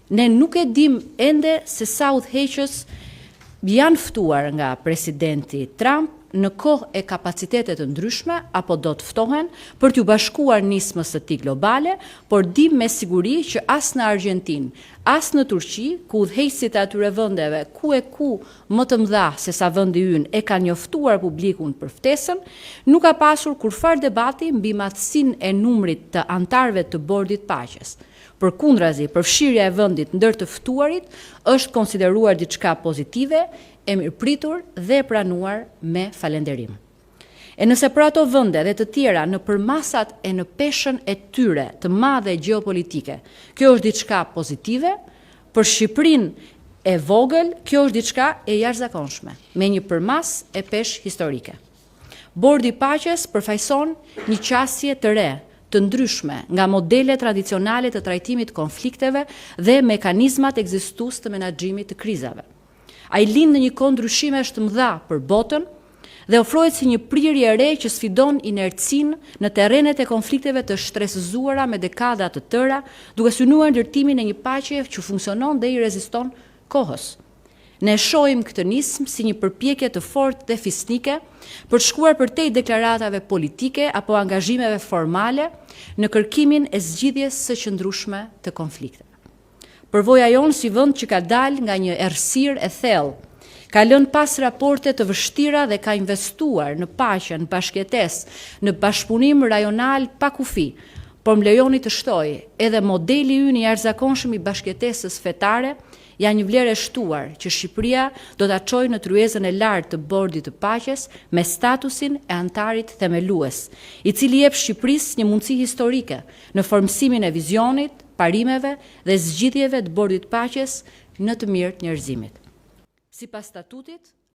Ne nuk e dim ende se sa udhëheqës janë ftuar nga presidenti Trump në kohë e kapacitetet të ndryshme, apo do të ftohen për t'u bashkuar nismës së tij globale, por dim me siguri që as në Argjentinë, as në Turqi, ku udhëheqësit e atyre vendeve ku më të mëdha se sa vendi ynë e kanë njoftuar publikun për ftesën, nuk ka pasur kurfar debati mbi madhësinë e numrit të antarëve të bordit paqes. Përkundrazi, përfshirja e vendit ndër të ftuarit është konsideruar diçka pozitive, e mirëpritur dhe e pranuar me falënderim. E nëse për ato vende dhe të tjera në përmasat e në peshën e tyre të madhe gjeopolitike, kjo është diçka pozitive, për Shqipërinë e vogël, kjo është diçka e jashtëzakonshme, me një përmas e peshë historike. Bordi i Paqes përfaqëson një qasje të re, të ndryshme nga modele tradicionale të trajtimit konflikteve dhe mekanizmat ekzistues të menaxhimit të krizave. Ai lind në një kohë ndryshimesh të mëdha për botën dhe ofrohet si një prirje e re që sfidon inercinë në terrenet e konflikteve të shtresëzuara me dekada të tëra, duke synuar ndërtimin e një paqe që funksionon dhe i reziston kohës. Ne shohim këtë nismë si një përpjekje të fortë dhe fisnike për të shkuar përtej deklaratave politike apo angazhimeve formale në kërkimin e zgjidhjes së qëndrueshme të konflikteve. Përvoja jonë si vend që ka dalë nga një errësirë e thellë, ka lënë pas raporte të vështira dhe ka investuar në paqe, në bashkëjetesë, në bashkëpunim rajonal pa kufi, por më lejoni të shtoj, edhe modeli ynë i jashtëzakonshëm i bashkëjetesës fetare janë një vlerë e shtuar që Shqipëria do ta çojë në tryezën e lartë të bordit të paqes me statusin e antarit themelues, i cili jep Shqipërisë një mundësi historike në formësimin e vizionit, parimeve dhe zgjidhjeve të bordit paqes në të mirë të njerëzimit. Sipas statutit,